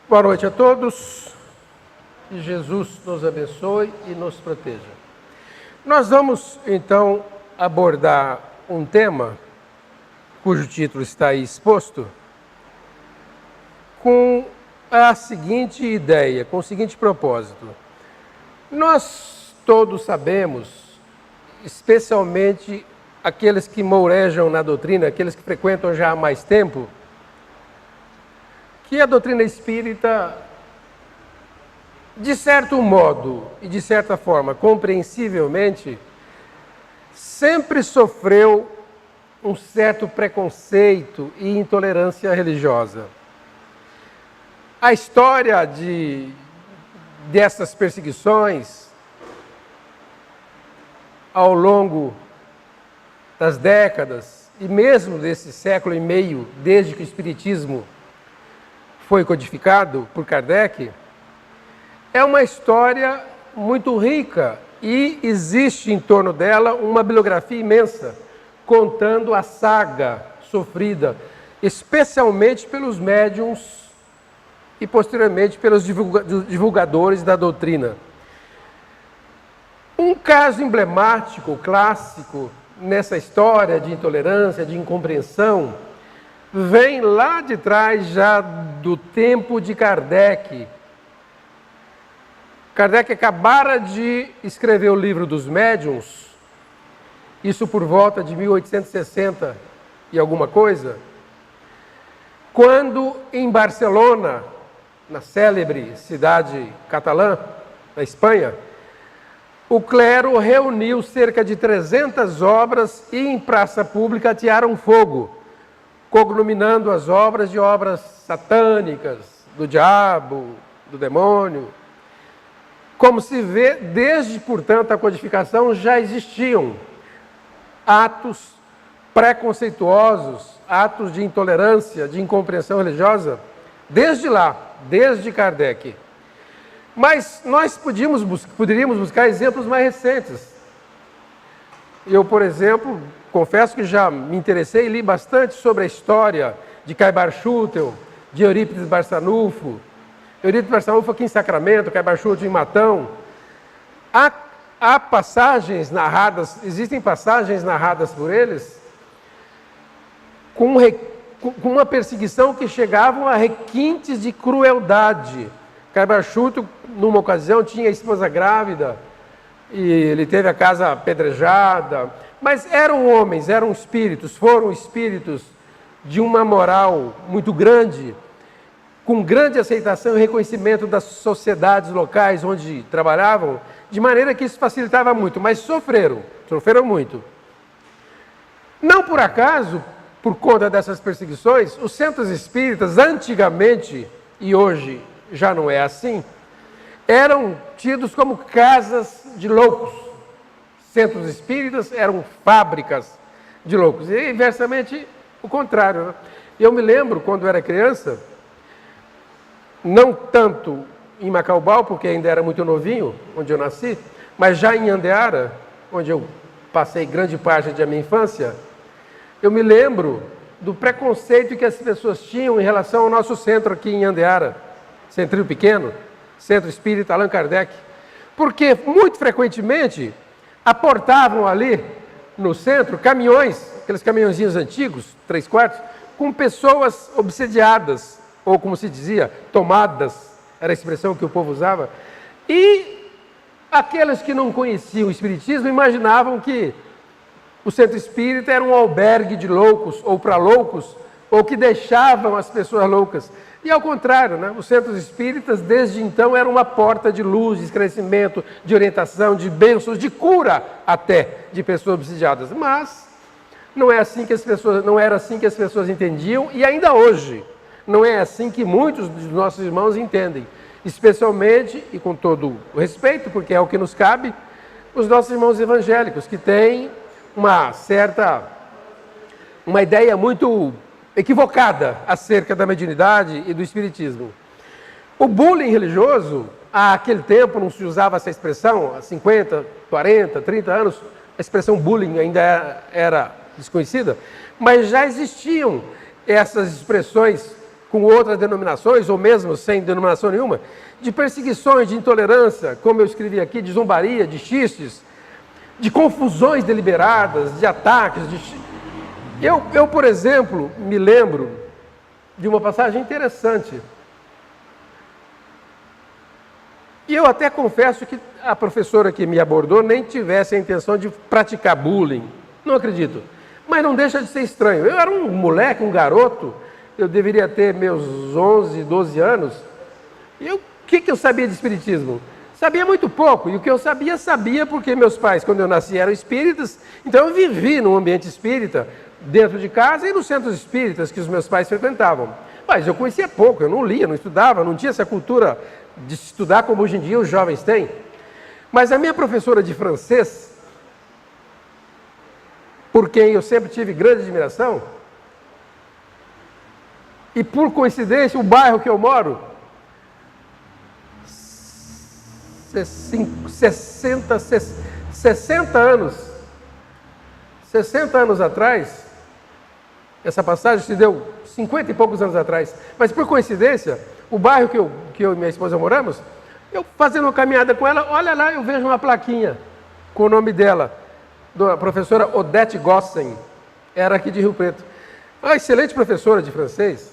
Boa noite a todos, que Jesus nos abençoe e nos proteja. Nós vamos, então, abordar um tema, cujo título está aí exposto, com a seguinte ideia, com o seguinte propósito. Nós todos sabemos, especialmente aqueles que mourejam na doutrina, aqueles que frequentam já há mais tempo, que a doutrina espírita, de certo modo e de certa forma, compreensivelmente, sempre sofreu um certo preconceito e intolerância religiosa. A história dessas perseguições, ao longo das décadas, e mesmo desse século e meio, desde que o Espiritismo foi codificado por Kardec, é uma história muito rica e existe em torno dela uma bibliografia imensa, contando a saga sofrida, especialmente pelos médiuns e posteriormente pelos divulgadores da doutrina. Um caso emblemático, clássico, nessa história de intolerância, de incompreensão, vem lá de trás já do tempo de Kardec. Kardec acabara de escrever o livro dos médiuns, isso por volta de 1860 e alguma coisa, quando em Barcelona, na célebre cidade catalã, na Espanha, o clero reuniu cerca de 300 obras e em praça pública atearam fogo, cognominando as obras de obras satânicas, do diabo, do demônio. Como se vê, desde, portanto, a codificação já existiam atos preconceituosos, atos de intolerância, de incompreensão religiosa, desde lá, desde Kardec. Mas nós poderíamos buscar exemplos mais recentes. Eu, por exemplo, confesso que já me interessei e li bastante sobre a história de Caibar Schutel, de Eurípides Barçanufo. Eurípides Barçanufo aqui em Sacramento, Caibar Schutel em Matão. Há passagens narradas, existem passagens narradas por eles com uma perseguição que chegavam a requintes de crueldade. Caibar Schutel, numa ocasião, tinha a esposa grávida e ele teve a casa apedrejada. Mas eram homens, eram espíritos, foram espíritos de uma moral muito grande, com grande aceitação e reconhecimento das sociedades locais onde trabalhavam, de maneira que isso facilitava muito, mas sofreram muito. Não por acaso, por conta dessas perseguições, os centros espíritas, antigamente, e hoje já não é assim, eram tidos como casas de loucos. Centros espíritas eram fábricas de loucos. E, inversamente, o contrário. Eu me lembro, quando eu era criança, não tanto em Macaubal, porque ainda era muito novinho, onde eu nasci, mas já em Andeara, onde eu passei grande parte da minha infância, eu me lembro do preconceito que as pessoas tinham em relação ao nosso centro aqui em Andeara, Centrinho Pequeno, Centro Espírita Allan Kardec, porque muito frequentemente aportavam ali no centro caminhões, aqueles caminhãozinhos antigos, 3/4, com pessoas obsediadas, ou como se dizia, tomadas, era a expressão que o povo usava, e aqueles que não conheciam o Espiritismo imaginavam que o centro espírita era um albergue de loucos, ou para loucos, ou que deixavam as pessoas loucas. E ao contrário, né? Os centros espíritas, desde então, eram uma porta de luz, de esclarecimento, de orientação, de bênçãos, de cura até de pessoas obsidiadas. Mas não era assim que as pessoas entendiam, e ainda hoje não é assim que muitos dos nossos irmãos entendem. Especialmente, e com todo o respeito, porque é o que nos cabe, os nossos irmãos evangélicos, que têm uma ideia muito equivocada acerca da mediunidade e do espiritismo. O bullying religioso, há aquele tempo não se usava essa expressão, há 50, 40, 30 anos, a expressão bullying ainda era desconhecida, mas já existiam essas expressões com outras denominações, ou mesmo sem denominação nenhuma, de perseguições, de intolerância, como eu escrevi aqui, de zombaria, de xistes, de confusões deliberadas, de ataques. Eu, por exemplo, me lembro de uma passagem interessante. E eu até confesso que a professora que me abordou nem tivesse a intenção de praticar bullying. Não acredito. Mas não deixa de ser estranho. Eu era um moleque, um garoto, eu deveria ter meus 11, 12 anos. E o que eu sabia de espiritismo? Sabia muito pouco. E o que eu sabia porque meus pais, quando eu nasci, eram espíritas. Então eu vivi num ambiente espírita, dentro de casa e nos centros espíritas que os meus pais frequentavam. Mas eu conhecia pouco, eu não lia, não estudava, não tinha essa cultura de estudar como hoje em dia os jovens têm. Mas a minha professora de francês, por quem eu sempre tive grande admiração, e por coincidência o bairro que eu moro, 60 anos atrás, essa passagem se deu 50 e poucos anos atrás, mas por coincidência, o bairro que eu e minha esposa moramos, eu fazendo uma caminhada com ela, olha lá, eu vejo uma plaquinha com o nome dela, da professora Odete Gossen, era aqui de Rio Preto. Uma excelente professora de francês,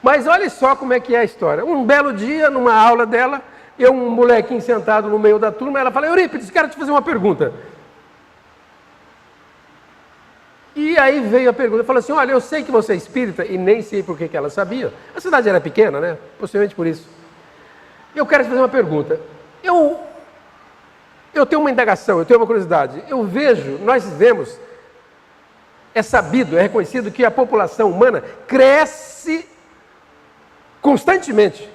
mas olha só como é que é a história. Um belo dia, numa aula dela, eu, um molequinho sentado no meio da turma, ela fala: Eurípides, quero te fazer uma pergunta. E aí veio a pergunta, falou assim: olha, eu sei que você é espírita, e nem sei por que ela sabia. A cidade era pequena, né? Possivelmente por isso. Eu quero te fazer uma pergunta. Eu tenho uma indagação, eu tenho uma curiosidade. Nós vemos, é sabido, é reconhecido que a população humana cresce constantemente.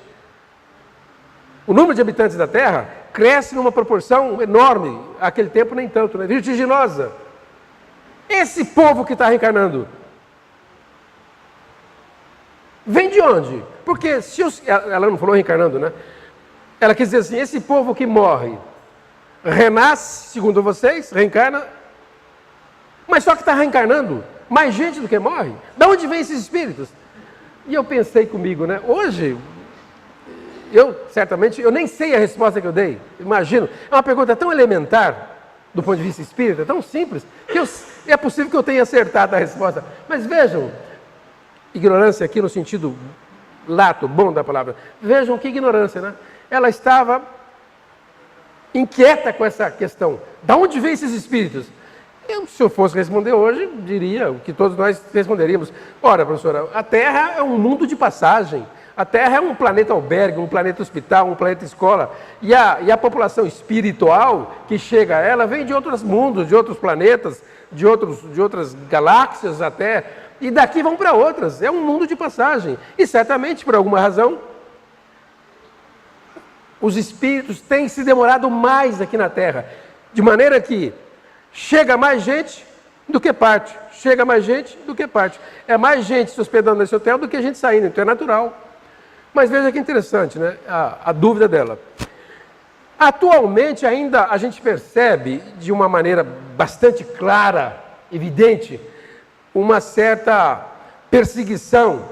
O número de habitantes da Terra cresce numa proporção enorme. Naquele tempo nem tanto, né? Vertiginosa. Esse povo que está reencarnando vem de onde? Porque ela não falou reencarnando, né? Ela quis dizer assim: esse povo que morre renasce, segundo vocês, reencarna, mas só que está reencarnando mais gente do que morre. De onde vem esses espíritos? E eu pensei comigo, né? Hoje, certamente, eu nem sei a resposta que eu dei. Imagino, é uma pergunta tão elementar, do ponto de vista espírita, tão simples, que é possível que eu tenha acertado a resposta. Mas vejam, ignorância aqui no sentido lato, bom da palavra. Vejam que ignorância, né? Ela estava inquieta com essa questão. De onde vêm esses espíritos? Se eu fosse responder hoje, diria o que todos nós responderíamos. Ora, professora, a Terra é um mundo de passagem. A Terra é um planeta albergue, um planeta hospital, um planeta escola. E a população espiritual que chega a ela vem de outros mundos, de outros planetas, de outras galáxias até. E daqui vão para outras. É um mundo de passagem. E certamente, por alguma razão, os espíritos têm se demorado mais aqui na Terra. De maneira que chega mais gente do que parte. Chega mais gente do que parte. É mais gente se hospedando nesse hotel do que gente saindo. Então é natural. Mas veja que interessante, né? A dúvida dela. Atualmente ainda a gente percebe de uma maneira bastante clara, evidente, uma certa perseguição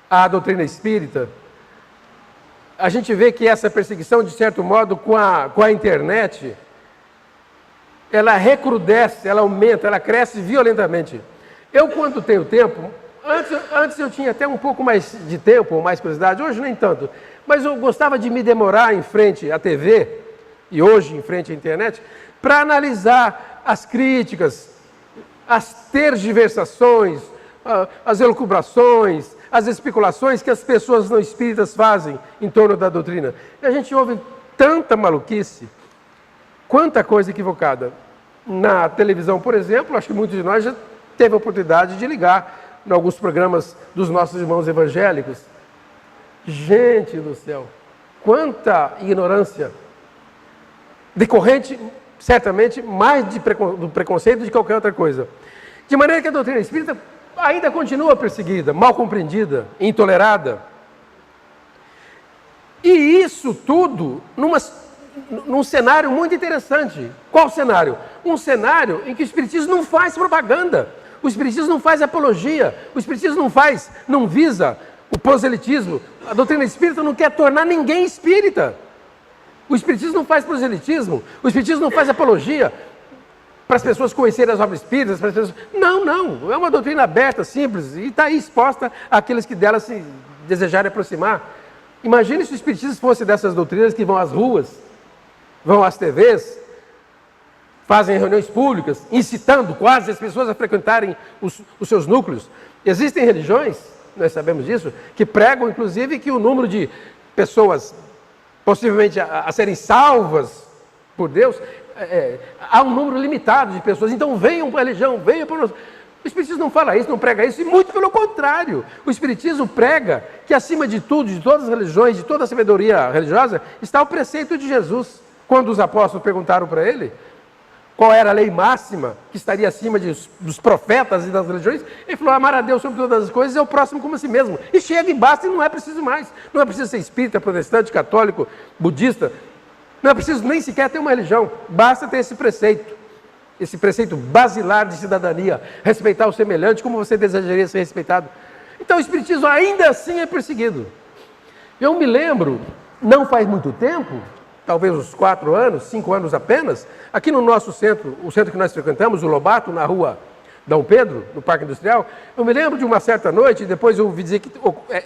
à doutrina espírita. A gente vê que essa perseguição, de certo modo, com a internet, ela recrudesce, ela aumenta, ela cresce violentamente. Eu, quando tenho tempo, antes eu tinha até um pouco mais de tempo, ou mais curiosidade, hoje nem tanto, mas eu gostava de me demorar em frente à TV, e hoje em frente à internet, para analisar as críticas, as tergiversações, as elucubrações, as especulações que as pessoas não espíritas fazem em torno da doutrina. E a gente ouve tanta maluquice, quanta coisa equivocada. Na televisão, por exemplo, acho que muitos de nós já teve a oportunidade de ligar em alguns programas dos nossos irmãos evangélicos. Gente do céu, quanta ignorância, decorrente, certamente, mais do preconceito do que qualquer outra coisa. De maneira que a doutrina espírita ainda continua perseguida, mal compreendida, intolerada. E isso tudo num cenário muito interessante. Qual cenário? Um cenário em que o espiritismo não faz propaganda, o espiritismo não faz apologia, o espiritismo não visa o proselitismo. A doutrina espírita não quer tornar ninguém espírita. O espiritismo não faz proselitismo, o espiritismo não faz apologia para as pessoas conhecerem as obras espíritas. Para as pessoas... Não. É uma doutrina aberta, simples, e está aí exposta àqueles que dela se desejarem aproximar. Imagine se o espiritismo fosse dessas doutrinas que vão às ruas, vão às TVs, fazem reuniões públicas, incitando quase as pessoas a frequentarem os seus núcleos. Existem religiões, nós sabemos disso, que pregam, inclusive, que o número de pessoas possivelmente a serem salvas por Deus, há um número limitado de pessoas. Então venham para a religião, venham para nós. O Espiritismo não fala isso, não prega isso, e muito pelo contrário. O Espiritismo prega que, acima de tudo, de todas as religiões, de toda a sabedoria religiosa, está o preceito de Jesus. Quando os apóstolos perguntaram para ele qual era a lei máxima que estaria acima dos profetas e das religiões, ele falou: amar a Deus sobre todas as coisas e ao próximo como a si mesmo. E chega e basta, e não é preciso mais. Não é preciso ser espírita, protestante, católico, budista. Não é preciso nem sequer ter uma religião. Basta ter esse preceito basilar de cidadania, respeitar o semelhante como você desejaria ser respeitado. Então o espiritismo ainda assim é perseguido. Eu me lembro, não faz muito tempo, talvez uns 4 anos, 5 anos apenas, aqui no nosso centro, o centro que nós frequentamos, o Lobato, na rua Dom Pedro, no Parque Industrial, eu me lembro de uma certa noite, depois eu ouvi dizer que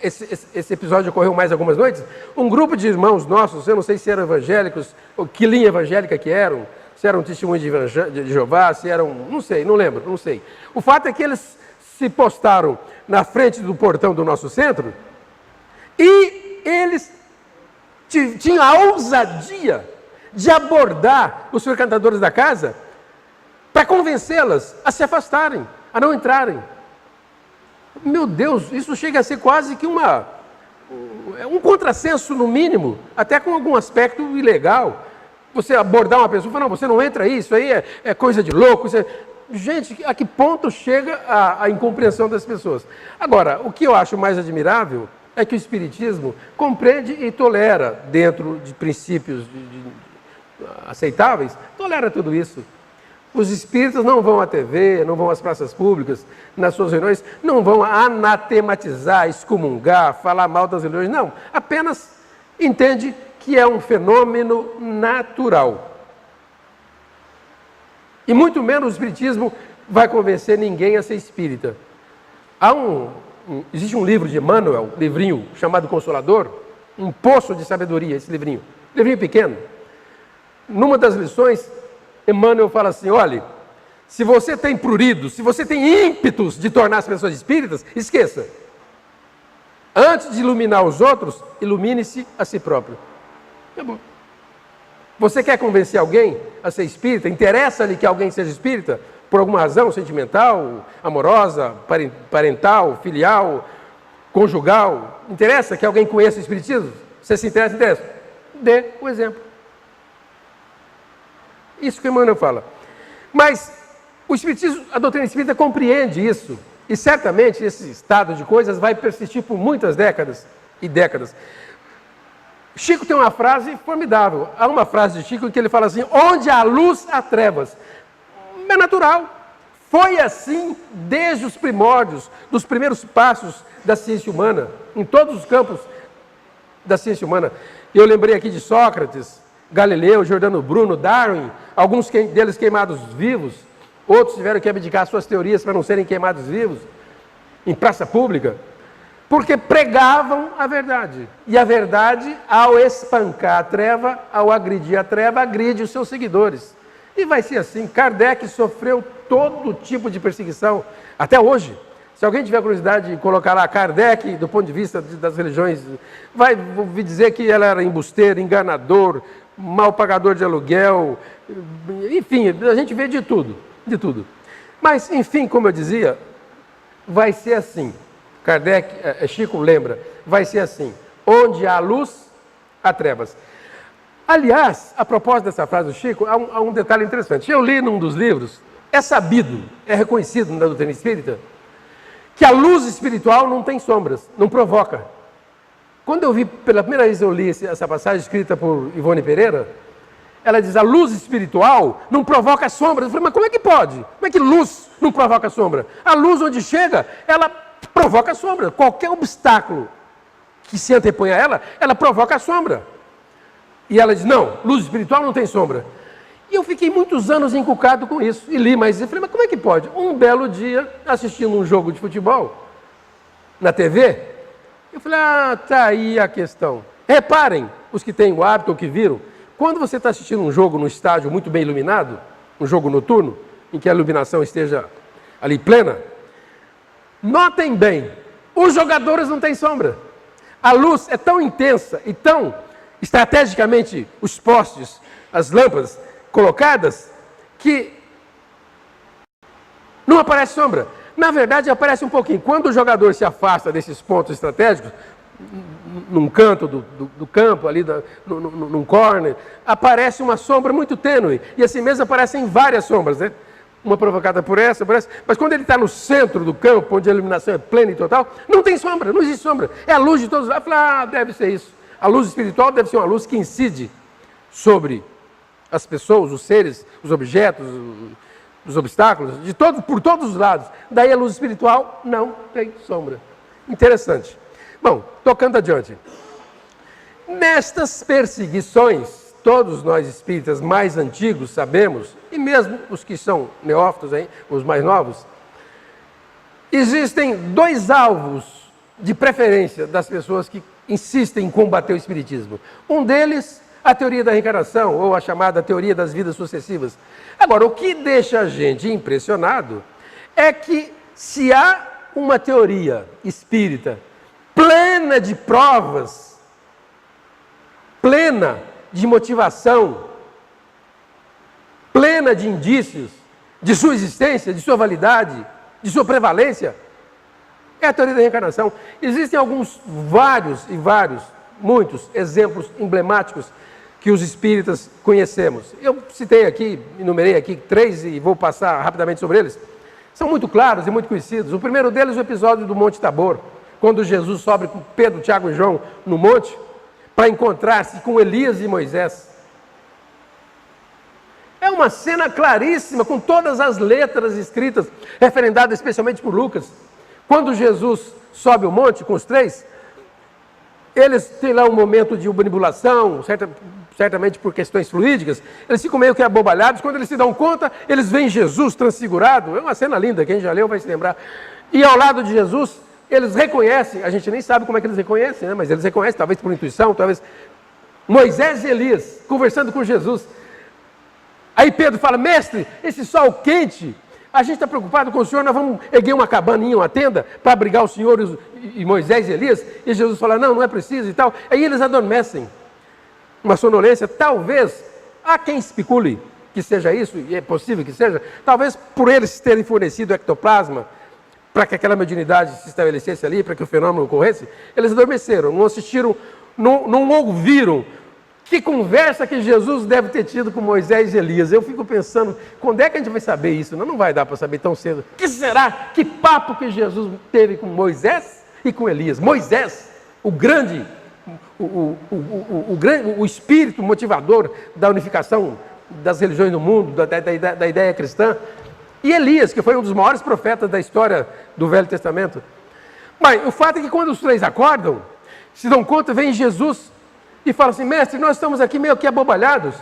esse episódio ocorreu mais algumas noites, um grupo de irmãos nossos, eu não sei se eram evangélicos, ou que linha evangélica que eram, se eram testemunhos de Jeová, se eram, não sei, não lembro, não sei. O fato é que eles se postaram na frente do portão do nosso centro e eles tinham a ousadia de abordar os frequentadores da casa para convencê-las a se afastarem, a não entrarem. Meu Deus, isso chega a ser quase que um contrassenso, no mínimo, até com algum aspecto ilegal. Você abordar uma pessoa e falar: não, você não entra aí, isso aí é coisa de louco. Gente, a que ponto chega a incompreensão das pessoas? Agora, o que eu acho mais admirável é que o Espiritismo compreende e tolera, dentro de princípios aceitáveis, tolera tudo isso. Os espíritas não vão à TV, não vão às praças públicas, nas suas reuniões, não vão anatematizar, excomungar, falar mal das religiões, não. Apenas entende que é um fenômeno natural. E muito menos o Espiritismo vai convencer ninguém a ser espírita. Existe um livro de Emmanuel, um livrinho chamado Consolador, um poço de sabedoria, esse livrinho pequeno. Numa das lições, Emmanuel fala assim: olhe, se você tem prurido, se você tem ímpetos de tornar as pessoas espíritas, esqueça. Antes de iluminar os outros, ilumine-se a si próprio. Tá bom. Você quer convencer alguém a ser espírita? Interessa-lhe que alguém seja espírita? Por alguma razão sentimental, amorosa, parental, filial, conjugal? Interessa que alguém conheça o espiritismo? Você se interessa? Interessa. Dê o exemplo. Isso que Emmanuel fala. Mas o espiritismo, a doutrina espírita compreende isso. E certamente esse estado de coisas vai persistir por muitas décadas e décadas. Chico tem uma frase formidável. Há uma frase de Chico em que ele fala assim: onde há luz, há trevas. É natural. Foi assim desde os primórdios, dos primeiros passos da ciência humana, em todos os campos da ciência humana. Eu lembrei aqui de Sócrates, Galileu, Giordano Bruno, Darwin, alguns deles queimados vivos, outros tiveram que abdicar suas teorias para não serem queimados vivos, em praça pública, porque pregavam a verdade. E a verdade, ao espancar a treva, ao agredir a treva, agride os seus seguidores. E vai ser assim. Kardec sofreu todo tipo de perseguição, até hoje. Se alguém tiver curiosidade de colocar lá Kardec, do ponto de vista das religiões, vai ouvir dizer que ela era embusteiro, enganador, mal pagador de aluguel, enfim, a gente vê de tudo, de tudo. Mas, enfim, como eu dizia, vai ser assim. Chico lembra, vai ser assim: onde há luz, há trevas. Aliás, a propósito dessa frase do Chico, há um detalhe interessante. Eu li num dos livros, é sabido, é reconhecido na doutrina espírita, que a luz espiritual não tem sombras, não provoca. Quando eu vi, pela primeira vez eu li essa passagem escrita por Ivone Pereira, ela diz: a luz espiritual não provoca sombras. Eu falei: mas como é que pode? Como é que luz não provoca sombra? A luz, onde chega, ela provoca a sombra. Qualquer obstáculo que se antepõe a ela, ela provoca a sombra. E ela diz, não, luz espiritual não tem sombra. E eu fiquei muitos anos encucado com isso. E li, mas eu falei, mas como é que pode? Um belo dia, assistindo um jogo de futebol, na TV, eu falei, tá aí a questão. Reparem, os que têm o hábito ou que viram, quando você está assistindo um jogo no estádio muito bem iluminado, um jogo noturno, em que a iluminação esteja ali plena, notem bem, os jogadores não têm sombra. A luz é tão intensa e tão estrategicamente os postes, as lâmpadas colocadas, que não aparece sombra. Na verdade, aparece um pouquinho. Quando o jogador se afasta desses pontos estratégicos, num canto do campo, ali num corner, aparece uma sombra muito tênue. E assim mesmo aparecem várias sombras, né? Uma provocada por essa. Mas quando ele está no centro do campo, onde a iluminação é plena e total, não tem sombra, não existe sombra. É a luz de todos os lados. Eu falei, deve ser isso. A luz espiritual deve ser uma luz que incide sobre as pessoas, os seres, os objetos, os obstáculos, por todos os lados. Daí a luz espiritual não tem sombra. Interessante. Bom, tocando adiante. Nestas perseguições, todos nós espíritas mais antigos sabemos, e mesmo os que são neófitos, os mais novos, existem dois alvos de preferência das pessoas que insistem em combater o espiritismo. Um deles, a teoria da reencarnação, ou a chamada teoria das vidas sucessivas. Agora, o que deixa a gente impressionado é que se há uma teoria espírita plena de provas, plena de motivação, plena de indícios de sua existência, de sua validade, de sua prevalência, é a teoria da reencarnação. Existem muitos exemplos emblemáticos que os espíritas conhecemos. Eu citei aqui, enumerei aqui 3 e vou passar rapidamente sobre eles. São muito claros e muito conhecidos. O primeiro deles é o episódio do Monte Tabor, quando Jesus sobe com Pedro, Tiago e João no monte para encontrar-se com Elias e Moisés. É uma cena claríssima, com todas as letras escritas, referendadas especialmente por Lucas. Quando Jesus sobe o monte com os 3, eles têm lá um momento de manipulação, certamente por questões fluídicas, eles ficam meio que abobalhados. Quando eles se dão conta, eles veem Jesus transfigurado. É uma cena linda, quem já leu vai se lembrar. E ao lado de Jesus, eles reconhecem, a gente nem sabe como é que eles reconhecem, né? Mas eles reconhecem, talvez por intuição, talvez Moisés e Elias conversando com Jesus. Aí Pedro fala, mestre, esse sol quente, a gente está preocupado com o senhor, nós vamos erguer uma cabaninha, uma tenda, para abrigar o senhor e Moisés e Elias. E Jesus fala, não é preciso e tal. Aí eles adormecem, uma sonolência. Talvez, há quem especule que seja isso, e é possível que seja, talvez por eles terem fornecido ectoplasma, para que aquela mediunidade se estabelecesse ali, para que o fenômeno ocorresse, eles adormeceram, não assistiram, não ouviram. Que conversa que Jesus deve ter tido com Moisés e Elias. Eu fico pensando, quando é que a gente vai saber isso? Não vai dar para saber tão cedo. Que será? Que papo que Jesus teve com Moisés e com Elias? Moisés, o grande, o espírito motivador da unificação das religiões no mundo, da ideia cristã. E Elias, que foi um dos maiores profetas da história do Velho Testamento. Mas o fato é que quando os 3 acordam, se dão conta, vem Jesus e fala assim, mestre, nós estamos aqui meio que abobalhados.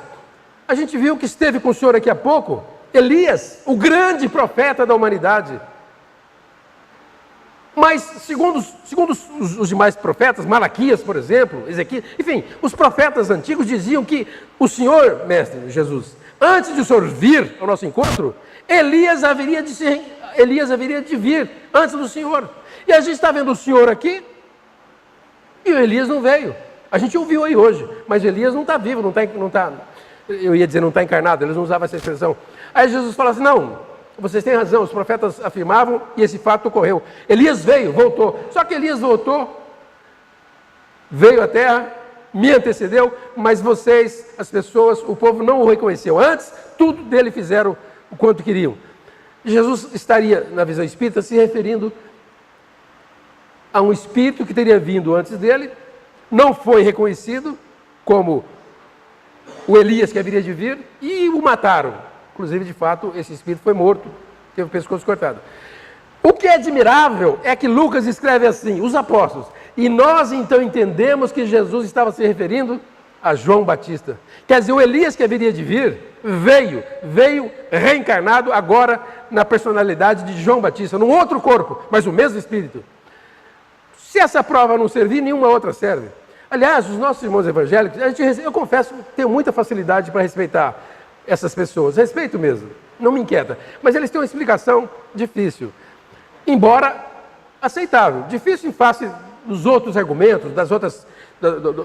A gente viu que esteve com o senhor aqui há pouco, Elias, o grande profeta da humanidade. Mas, segundo os demais profetas, Malaquias, por exemplo, Ezequiel, enfim, os profetas antigos diziam que o senhor, mestre Jesus, antes de o senhor vir ao nosso encontro, Elias haveria de vir antes do senhor. E a gente está vendo o senhor aqui e o Elias não veio. A gente ouviu aí hoje, mas Elias não está vivo, eu ia dizer não está encarnado, eles não usavam essa expressão. Aí Jesus fala assim, não, vocês têm razão, os profetas afirmavam e esse fato ocorreu. Elias veio, voltou, só que Elias voltou, veio à terra, me antecedeu, mas vocês, as pessoas, o povo não o reconheceu. Antes, tudo dele fizeram o quanto queriam. Jesus estaria, na visão espírita, se referindo a um espírito que teria vindo antes dele, não foi reconhecido como o Elias que haveria de vir, e o mataram. Inclusive, de fato, esse espírito foi morto, teve o pescoço cortado. O que é admirável é que Lucas escreve assim, os apóstolos, e nós então entendemos que Jesus estava se referindo a João Batista. Quer dizer, o Elias que haveria de vir, veio reencarnado agora na personalidade de João Batista, num outro corpo, mas o mesmo Espírito. Se essa prova não servir, nenhuma outra serve. Aliás, os nossos irmãos evangélicos, eu confesso, tenho muita facilidade para respeitar essas pessoas, respeito mesmo, não me inquieta, mas eles têm uma explicação difícil, embora aceitável, difícil em face dos outros argumentos,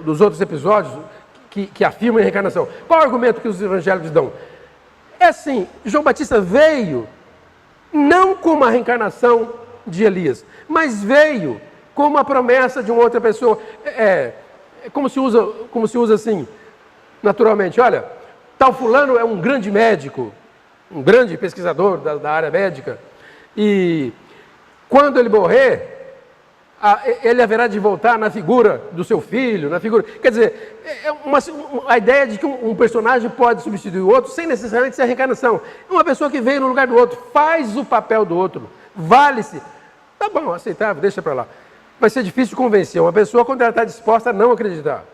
dos outros episódios que afirmam a reencarnação. Qual é o argumento que os evangélicos dão? É assim, João Batista veio não como a reencarnação de Elias, mas veio como uma promessa de uma outra pessoa. Como se usa assim, naturalmente, olha, tal fulano é um grande médico, um grande pesquisador da área médica, e quando ele morrer, ele haverá de voltar na figura do seu filho, quer dizer, a ideia de que um personagem pode substituir o outro sem necessariamente ser a reencarnação. É uma pessoa que veio no lugar do outro, faz o papel do outro, vale-se. Tá bom, aceitável, deixa para lá. Vai ser difícil convencer uma pessoa quando ela está disposta a não acreditar.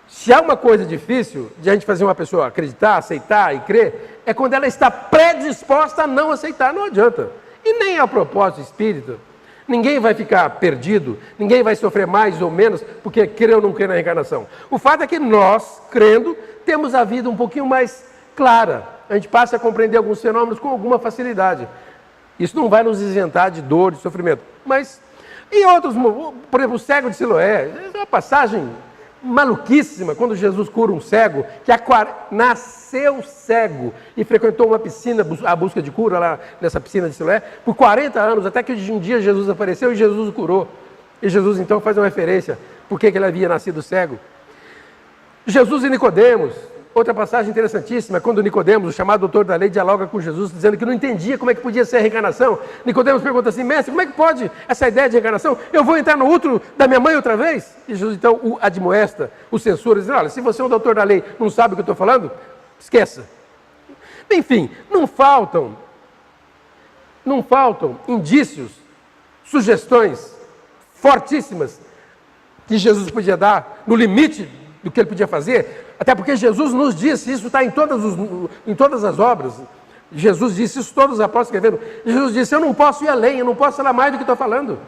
Se há uma coisa difícil de a gente fazer uma pessoa acreditar, aceitar e crer, é quando ela está predisposta a não aceitar, não adianta. E nem a propósito espírita. Ninguém vai ficar perdido, ninguém vai sofrer mais ou menos porque crê ou não crê na reencarnação. O fato é que nós, crendo, temos a vida um pouquinho mais clara. A gente passa a compreender alguns fenômenos com alguma facilidade. Isso não vai nos isentar de dor, de sofrimento. Mas, e outros, por exemplo, o cego de Siloé, é uma passagem maluquíssima, quando Jesus cura um cego, que nasceu cego e frequentou uma piscina, a busca de cura lá nessa piscina de Siloé, por 40 anos, até que um dia Jesus apareceu e Jesus o curou. E Jesus então faz uma referência, por que ele havia nascido cego. Jesus e Nicodemos, outra passagem interessantíssima, quando Nicodemos, o chamado doutor da lei, dialoga com Jesus, dizendo que não entendia como é que podia ser a reencarnação. Nicodemos pergunta assim, mestre, como é que pode essa ideia de reencarnação? Eu vou entrar no útero da minha mãe outra vez? E Jesus então o admoesta, o censura, dizendo, olha, se você é um doutor da lei, não sabe o que eu estou falando, esqueça. Enfim, não faltam indícios, sugestões fortíssimas que Jesus podia dar no limite do que ele podia fazer, até porque Jesus nos disse, isso está em todas as obras, Jesus disse isso, todos os apóstolos escreveram, Jesus disse, eu não posso ir além, eu não posso falar mais do que estou falando,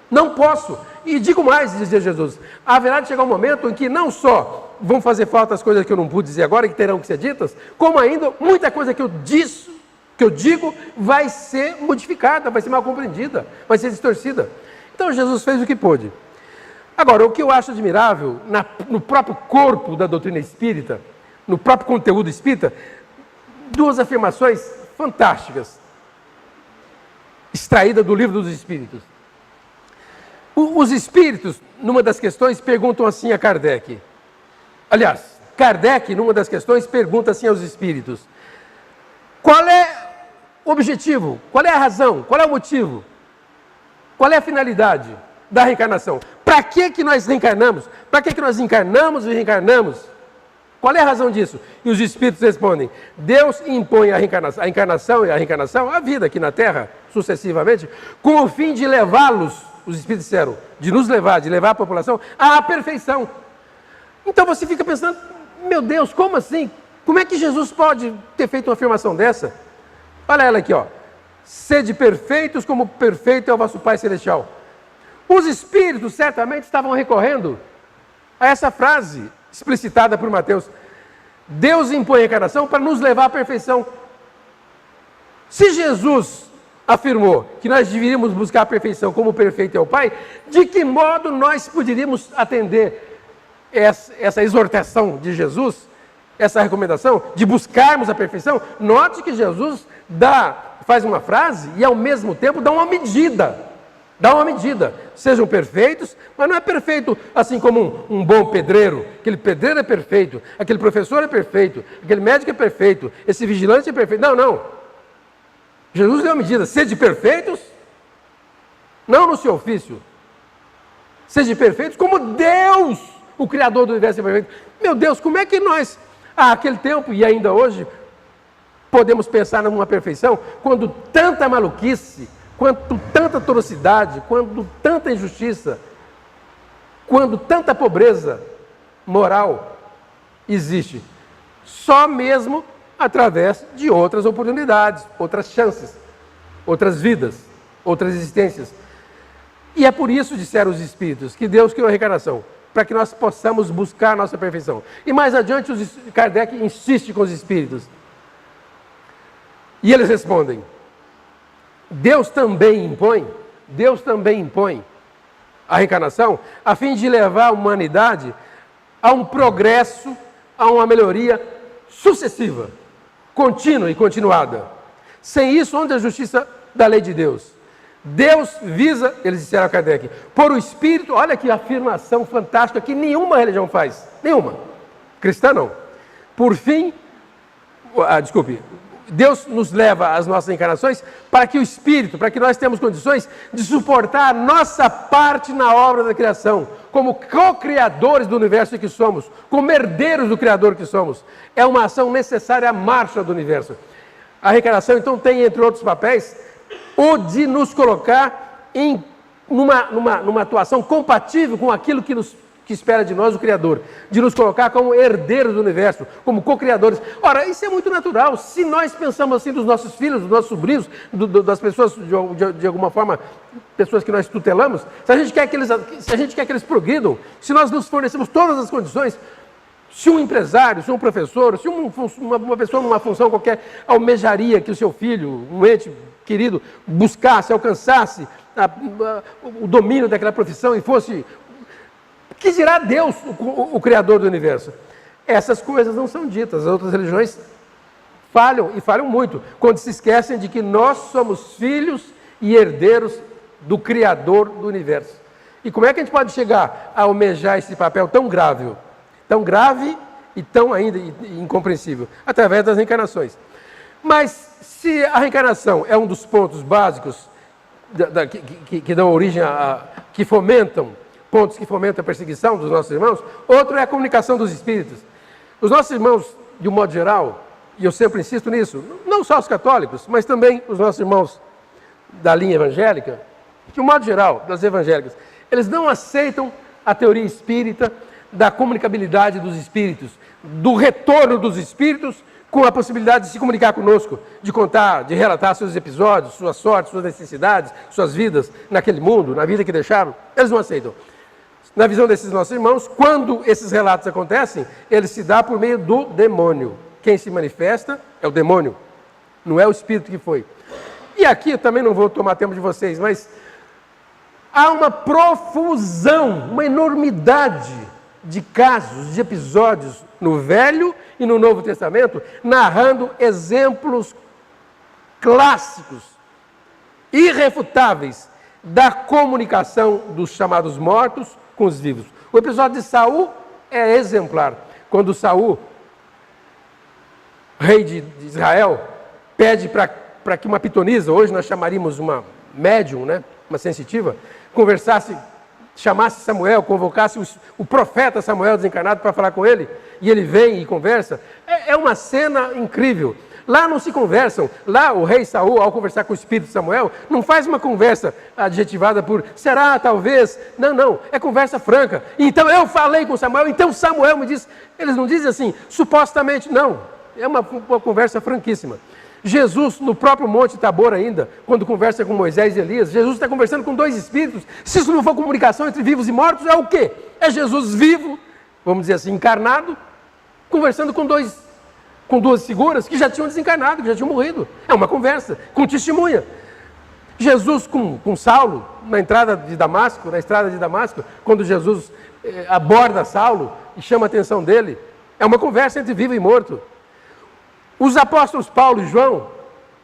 não posso, e digo mais, dizia Jesus, haverá de chegar um momento em que não só vão fazer falta as coisas que eu não pude dizer agora, que terão que ser ditas, como ainda muita coisa que eu digo, vai ser modificada, vai ser mal compreendida, vai ser distorcida. Então Jesus fez o que pôde. Agora, o que eu acho admirável, no próprio corpo da doutrina espírita, no próprio conteúdo espírita, duas afirmações fantásticas, extraídas do livro dos Espíritos. Os Espíritos, numa das questões, perguntam assim a Kardec. Aliás, Kardec, numa das questões, pergunta assim aos Espíritos. Qual é o objetivo? Qual é a razão? Qual é o motivo? Qual é a finalidade da reencarnação? Para que nós reencarnamos? Para que nós encarnamos e reencarnamos? Qual é a razão disso? E os Espíritos respondem, Deus impõe a encarnação e a reencarnação, a vida aqui na Terra, sucessivamente, com o fim de levá-los, os Espíritos disseram, de levar a população à perfeição. Então você fica pensando, meu Deus, como assim? Como é que Jesus pode ter feito uma afirmação dessa? Olha ela aqui, ó. Sede perfeitos como perfeito é o vosso Pai Celestial. Os Espíritos certamente estavam recorrendo a essa frase explicitada por Mateus. Deus impõe a encarnação para nos levar à perfeição. Se Jesus afirmou que nós deveríamos buscar a perfeição como perfeito é o Pai, de que modo nós poderíamos atender essa exortação de Jesus, essa recomendação de buscarmos a perfeição? Note que Jesus faz uma frase e ao mesmo tempo dá uma medida. Dá uma medida, sejam perfeitos, mas não é perfeito assim como um bom pedreiro. Aquele pedreiro é perfeito, aquele professor é perfeito, aquele médico é perfeito, esse vigilante é perfeito. Não. Jesus deu uma medida, sede perfeitos, não no seu ofício. Sede perfeitos como Deus, o Criador do universo é perfeito. Meu Deus, como é que nós, aquele tempo e ainda hoje, podemos pensar numa perfeição, quando tanta maluquice, quando tanta atrocidade, quando tanta injustiça, quando tanta pobreza moral existe? Só mesmo através de outras oportunidades, outras chances, outras vidas, outras existências. E é por isso, disseram os Espíritos, que Deus criou a reencarnação, para que nós possamos buscar a nossa perfeição. E mais adiante, Kardec insiste com os Espíritos. E eles respondem: Deus também impõe a reencarnação a fim de levar a humanidade a um progresso, a uma melhoria sucessiva, contínua e continuada. Sem isso, onde a justiça da lei de Deus? Deus visa, eles disseram a Kardec, por o Espírito, olha que afirmação fantástica que nenhuma religião faz, nenhuma, cristã não. Por fim, Deus nos leva às nossas encarnações para que o Espírito, para que nós tenhamos condições de suportar a nossa parte na obra da criação, como co-criadores do universo que somos, como herdeiros do Criador que somos. É uma ação necessária à marcha do universo. A reencarnação, então, tem, entre outros papéis, o de nos colocar em numa atuação compatível com aquilo que espera de nós o Criador, de nos colocar como herdeiros do universo, como co-criadores. Ora, isso é muito natural. Se nós pensamos assim dos nossos filhos, dos nossos sobrinhos, das pessoas, de alguma forma, pessoas que nós tutelamos, se a gente quer que eles progridam, se nós nos fornecemos todas as condições, se um empresário, se um professor, se uma pessoa numa função qualquer almejaria que o seu filho, um ente querido, buscasse, alcançasse o domínio daquela profissão e fosse... Que dirá Deus, o Criador do universo? Essas coisas não são ditas. As outras religiões falham, e falham muito, quando se esquecem de que nós somos filhos e herdeiros do Criador do universo. E como é que a gente pode chegar a almejar esse papel tão grave e tão ainda incompreensível? Através das reencarnações. Mas se a reencarnação é um dos pontos básicos que dão origem que fomentam a perseguição dos nossos irmãos, outro é a comunicação dos espíritos. Os nossos irmãos, de um modo geral, e eu sempre insisto nisso, não só os católicos, mas também os nossos irmãos da linha evangélica, de um modo geral, das evangélicas, eles não aceitam a teoria espírita da comunicabilidade dos espíritos, do retorno dos espíritos com a possibilidade de se comunicar conosco, de contar, de relatar seus episódios, suas sortes, suas necessidades, suas vidas naquele mundo, na vida que deixaram. Eles não aceitam. Na visão desses nossos irmãos, quando esses relatos acontecem, eles se dão por meio do demônio. Quem se manifesta é o demônio, não é o espírito que foi. E aqui eu também não vou tomar tempo de vocês, mas há uma profusão, uma enormidade de casos, de episódios no Velho e no Novo Testamento, narrando exemplos clássicos, irrefutáveis, da comunicação dos chamados mortos com os vivos. O episódio de Saul é exemplar. Quando Saul, rei de Israel, pede para que uma pitonisa, hoje nós chamaríamos uma médium, né, uma sensitiva, chamasse Samuel, convocasse o profeta Samuel desencarnado para falar com ele, e ele vem e conversa. É uma cena incrível. Lá não se conversam. Lá o rei Saul, ao conversar com o espírito de Samuel, não faz uma conversa adjetivada por será, talvez. Não. É conversa franca. Então eu falei com Samuel, então Samuel me disse. Eles não dizem assim, supostamente, não. É uma conversa franquíssima. Jesus, no próprio Monte Tabor ainda, quando conversa com Moisés e Elias, Jesus está conversando com dois espíritos. Se isso não for comunicação entre vivos e mortos, é o quê? É Jesus vivo, vamos dizer assim, encarnado, conversando com duas figuras que já tinham desencarnado, que já tinham morrido. É uma conversa, com testemunha. Jesus com Saulo, na estrada de Damasco, quando Jesus aborda Saulo e chama a atenção dele, é uma conversa entre vivo e morto. Os apóstolos Paulo e João,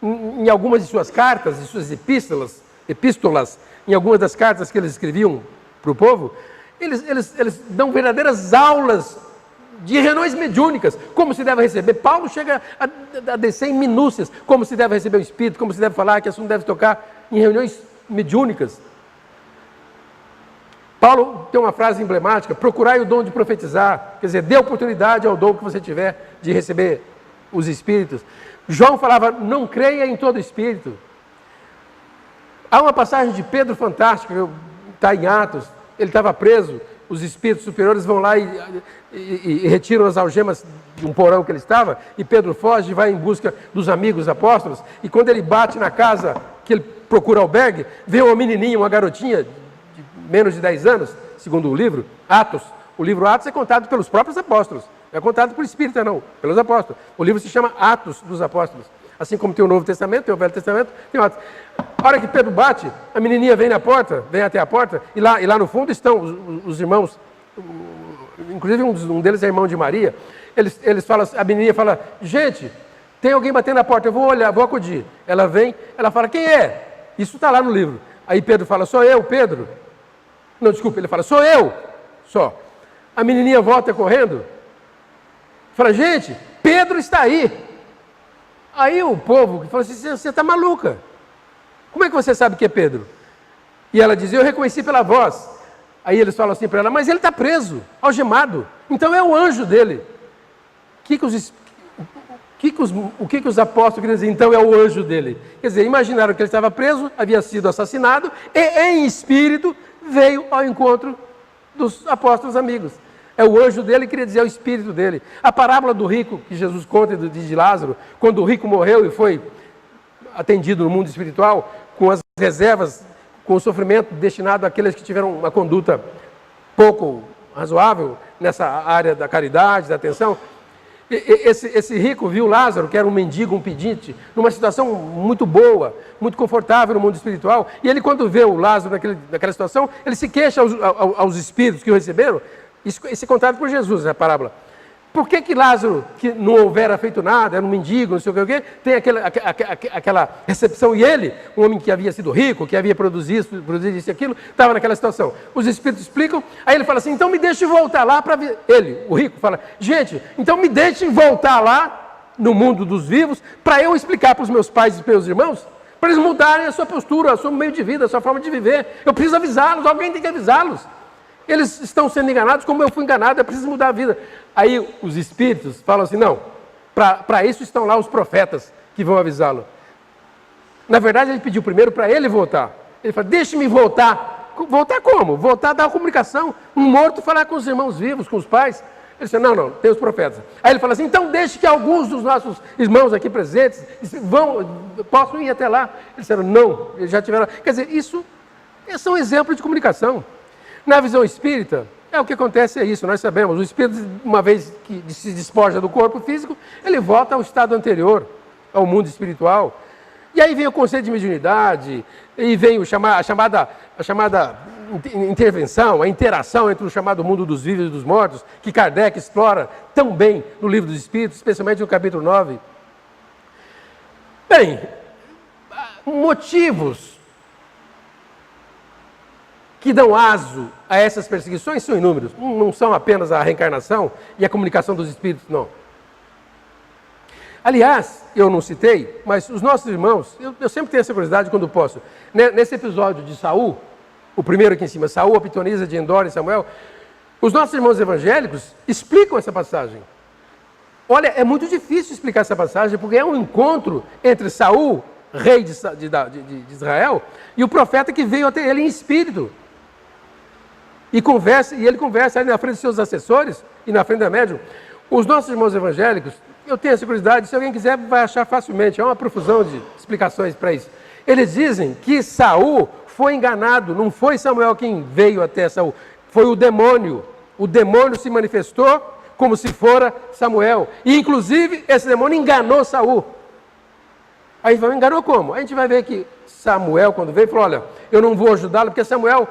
em algumas de suas cartas, de suas epístolas, em algumas das cartas que eles escreviam para o povo, eles dão verdadeiras aulas de reuniões mediúnicas, como se deve receber. Paulo chega a descer em minúcias, como se deve receber o Espírito, como se deve falar, que assunto deve tocar em reuniões mediúnicas. Paulo tem uma frase emblemática, procurai o dom de profetizar, quer dizer, dê oportunidade ao dom que você tiver de receber os Espíritos. João falava, não creia em todo Espírito. Há uma passagem de Pedro fantástica, está em Atos, ele estava preso, os espíritos superiores vão lá e retiram as algemas de um porão que ele estava, e Pedro foge e vai em busca dos amigos apóstolos, e quando ele bate na casa que ele procura albergue, vê uma menininha, uma garotinha de menos de 10 anos, segundo o livro, Atos. O livro Atos é contado pelos próprios apóstolos, não é contado por espírita não, pelos apóstolos. O livro se chama Atos dos Apóstolos. Assim como tem o Novo Testamento, tem o Velho Testamento, tem o Atos. A hora que Pedro bate, a menininha vem na porta, vem até a porta, e lá no fundo estão os irmãos, inclusive um deles é irmão de Maria. Eles falam, a menininha fala, gente, tem alguém batendo na porta, eu vou olhar, vou acudir. Ela vem, ela fala, quem é? Isso está lá no livro. Aí Pedro fala, sou eu, Pedro. Não, desculpa, ele fala, sou eu, só. A menininha volta correndo, fala, gente, Pedro está aí. Aí o povo falou assim, você está maluca. Como é que você sabe que é Pedro? E ela diz, eu reconheci pela voz. Aí eles falam assim para ela, mas ele está preso, algemado. Então é o anjo dele. O que os apóstolos queriam dizer? Então é o anjo dele. Quer dizer, imaginaram que ele estava preso, havia sido assassinado, e em espírito veio ao encontro dos apóstolos amigos. É o anjo dele, queria dizer, é o espírito dele. A parábola do rico, que Jesus conta de Lázaro, quando o rico morreu e foi atendido no mundo espiritual, com as reservas, com o sofrimento destinado àqueles que tiveram uma conduta pouco razoável nessa área da caridade, da atenção. Esse rico viu Lázaro, que era um mendigo, um pedinte, numa situação muito boa, muito confortável no mundo espiritual, e ele, quando vê o Lázaro naquela situação, ele se queixa aos espíritos que o receberam. Isso é contado por Jesus, essa parábola. Por que Lázaro, que não houvera feito nada, era um mendigo, não sei o que, tem aquela recepção, e ele, um homem que havia sido rico, que havia produzido isso e aquilo, estava naquela situação. Os espíritos explicam, aí ele fala assim, então me deixe voltar lá para ver. Ele, o rico, fala, gente, então me deixem voltar lá, no mundo dos vivos, para eu explicar para os meus pais e para os meus irmãos, para eles mudarem a sua postura, o seu meio de vida, a sua forma de viver. Eu preciso avisá-los, alguém tem que avisá-los. Eles estão sendo enganados como eu fui enganado, é preciso mudar a vida. Aí os espíritos falam assim, não, para isso estão lá os profetas que vão avisá-lo. Na verdade, ele pediu primeiro para ele voltar. Ele falou, deixe-me voltar. Voltar como? Voltar a dar uma comunicação. Um morto falar com os irmãos vivos, com os pais. Ele disse, não, tem os profetas. Aí ele fala assim, então deixe que alguns dos nossos irmãos aqui presentes possam ir até lá. Eles disseram, não, eles já tiveram. Quer dizer, isso é um exemplo de comunicação. Na visão espírita, o que acontece é isso, nós sabemos, o espírito, uma vez que se despoja do corpo físico, ele volta ao estado anterior, ao mundo espiritual. E aí vem o conceito de mediunidade, e vem a chamada intervenção, a interação entre o chamado mundo dos vivos e dos mortos, que Kardec explora tão bem no Livro dos Espíritos, especialmente no capítulo 9. Bem, motivos que dão aso a essas perseguições são inúmeros. Não são apenas a reencarnação e a comunicação dos espíritos, não. Aliás, eu não citei, mas os nossos irmãos, eu sempre tenho essa curiosidade quando posso. Nesse episódio de Saul, o primeiro aqui em cima, Saul, a pitonisa de Endor e Samuel, os nossos irmãos evangélicos explicam essa passagem. Olha, é muito difícil explicar essa passagem, porque é um encontro entre Saul, rei de Israel, e o profeta que veio até ele em espírito. E ele conversa ali na frente dos seus assessores e na frente da médium. Os nossos irmãos evangélicos, eu tenho essa curiosidade, se alguém quiser vai achar facilmente, há uma profusão de explicações para isso. Eles dizem que Saul foi enganado, não foi Samuel quem veio até Saul, foi o demônio. O demônio se manifestou como se fora Samuel. E inclusive esse demônio enganou Saul. Aí enganou como? A gente vai ver que Samuel, quando veio, falou, olha, eu não vou ajudá-lo, porque Saul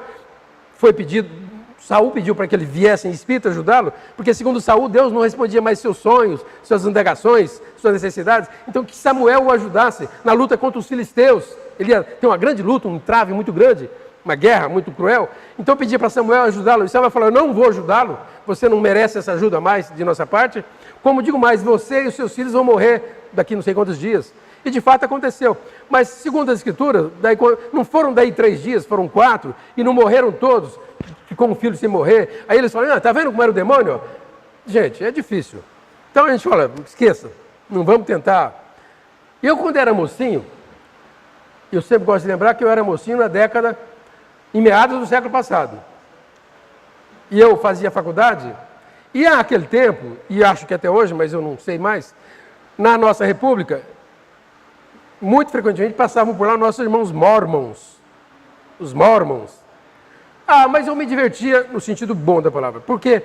pediu para que ele viesse em espírito ajudá-lo, porque segundo Saul, Deus não respondia mais seus sonhos, suas indagações, suas necessidades. Então que Samuel o ajudasse na luta contra os filisteus. Ele ia ter uma grande luta, um trave muito grande, uma guerra muito cruel. Então pedia para Samuel ajudá-lo. E Samuel falou, eu não vou ajudá-lo, você não merece essa ajuda mais de nossa parte. Como digo mais, você e os seus filhos vão morrer daqui não sei quantos dias. E de fato aconteceu. Mas segundo as escrituras, não foram daí 3 dias, foram 4, e não morreram todos. Ficou um filho sem morrer. Aí eles falam, tá vendo como era o demônio? Gente, é difícil. Então a gente fala, esqueça, não vamos tentar. Eu quando era mocinho, eu sempre gosto de lembrar que eu era mocinho na década, em meados do século passado. E eu fazia faculdade, e naquele tempo, e acho que até hoje, mas eu não sei mais, na nossa república, muito frequentemente passavam por lá nossos irmãos mormons. Os mormons. Mas eu me divertia no sentido bom da palavra, porque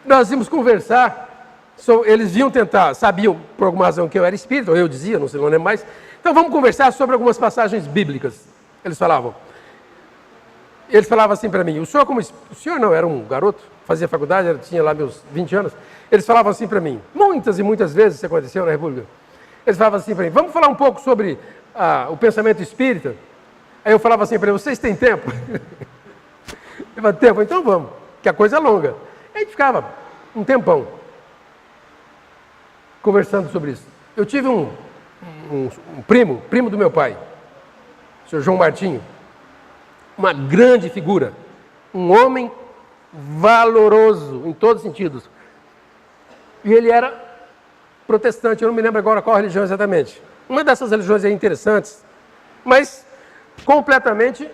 nós íamos conversar, eles vinham tentar, sabiam por alguma razão que eu era espírita, ou eu dizia, não sei, não lembro mais, então vamos conversar sobre algumas passagens bíblicas. Eles falavam assim para mim, o senhor não, era um garoto, fazia faculdade, tinha lá meus 20 anos, eles falavam assim para mim, muitas e muitas vezes isso aconteceu na República, eles falavam assim para mim, vamos falar um pouco sobre o pensamento espírita? Aí eu falava assim para eles, vocês têm tempo? Eu falava, tempo? Então vamos, que a coisa é longa. Aí a gente ficava um tempão conversando sobre isso. Eu tive um primo do meu pai, o senhor João Martinho, uma grande figura, um homem valoroso em todos os sentidos. E ele era protestante, eu não me lembro agora qual religião exatamente. Uma dessas religiões aí interessantes, mas completamente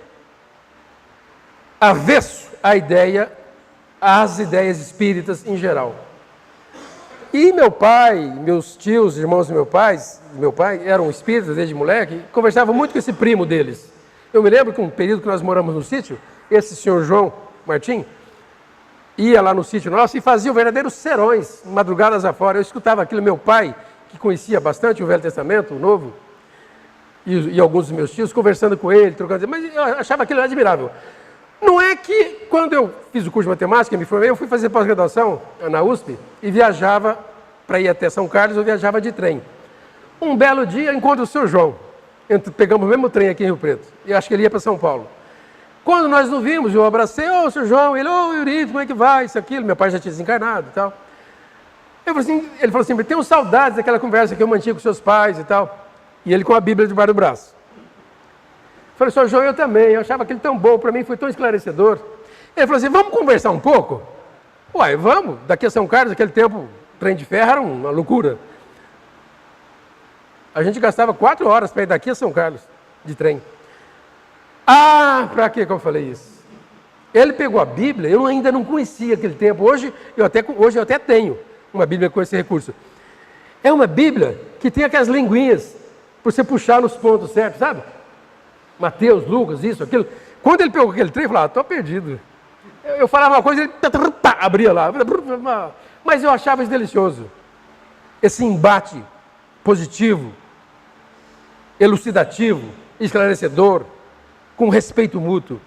avesso às ideias espíritas em geral. E meu pai, meus tios, irmãos do meu pai, eram espíritas desde moleque, conversavam muito com esse primo deles. Eu me lembro que um período que nós moramos no sítio, esse senhor João Martim ia lá no sítio nosso e fazia verdadeiros serões, madrugadas afora. Eu escutava aquilo, meu pai, que conhecia bastante o Velho Testamento, o Novo, e alguns dos meus tios, conversando com ele, trocando, mas eu achava aquilo admirável. Não é que, quando eu fiz o curso de matemática, me formei, eu fui fazer pós-graduação na USP e viajava para ir até São Carlos, eu viajava de trem. Um belo dia, encontro o senhor João. Pegamos o mesmo trem aqui em Rio Preto. E acho que ele ia para São Paulo. Quando nós nos vimos, eu abracei, senhor João, ele, Eurito, como é que vai, isso, aquilo. Meu pai já tinha desencarnado e tal. Ele falou assim, tenho saudades daquela conversa que eu mantinha com seus pais e tal. E ele com a Bíblia debaixo do braço. Eu falei, senhor João, eu também, eu achava aquele tão bom, para mim foi tão esclarecedor. Ele falou assim, vamos conversar um pouco? Uai, vamos, daqui a São Carlos, naquele tempo, trem de ferro era uma loucura. A gente gastava 4 horas para ir daqui a São Carlos, de trem. Para que eu falei isso? Ele pegou a Bíblia, eu ainda não conhecia aquele tempo, hoje eu até tenho uma Bíblia com esse recurso. É uma Bíblia que tem aquelas linguinhas, para você puxar nos pontos certos, sabe? Mateus, Lucas, isso, aquilo. Quando ele pegou aquele trem, eu falava, estou perdido. Eu falava uma coisa, ele abria lá. Mas eu achava isso delicioso. Esse embate positivo, elucidativo, esclarecedor, com respeito mútuo.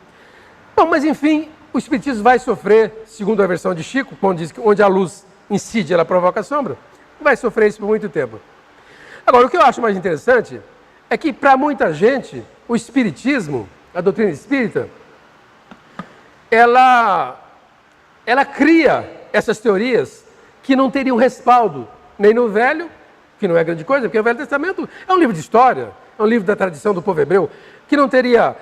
Bom, mas enfim, o Espiritismo vai sofrer, segundo a versão de Chico, quando diz que onde a luz incide, ela provoca a sombra, vai sofrer isso por muito tempo. Agora, o que eu acho mais interessante é que, para muita gente, o Espiritismo, a doutrina espírita, ela cria essas teorias que não teriam respaldo nem no Velho, que não é grande coisa, porque o Velho Testamento é um livro de história, é um livro da tradição do povo hebreu, que não teria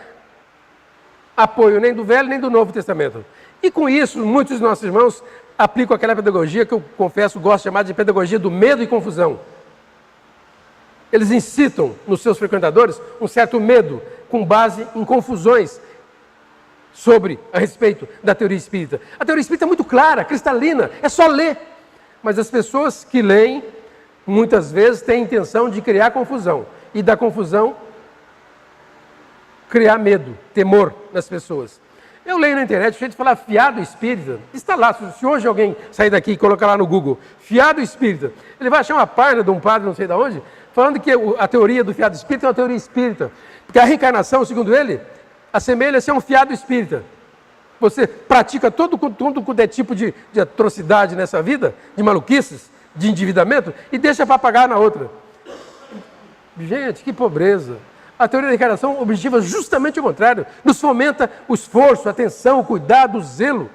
apoio nem do Velho nem do Novo Testamento. E com isso, muitos dos nossos irmãos aplicam aquela pedagogia que eu confesso gosto de chamar de pedagogia do medo e confusão. Eles incitam nos seus frequentadores um certo medo com base em confusões a respeito da teoria espírita. A teoria espírita é muito clara, cristalina, é só ler. Mas as pessoas que leem, muitas vezes, têm a intenção de criar confusão. E da confusão, criar medo, temor nas pessoas. Eu leio na internet, gente fala fiado espírita, está lá, se hoje alguém sair daqui e colocar lá no Google, fiado espírita, ele vai achar uma página de um padre não sei de onde, falando que a teoria do fiado espírita é uma teoria espírita, porque a reencarnação, segundo ele, assemelha-se a um fiado espírita. Você pratica todo tipo de atrocidade nessa vida, de maluquices, de endividamento, e deixa para pagar na outra. Gente, que pobreza. A teoria da reencarnação objetiva justamente o contrário. Nos fomenta o esforço, a atenção, o cuidado, o zelo,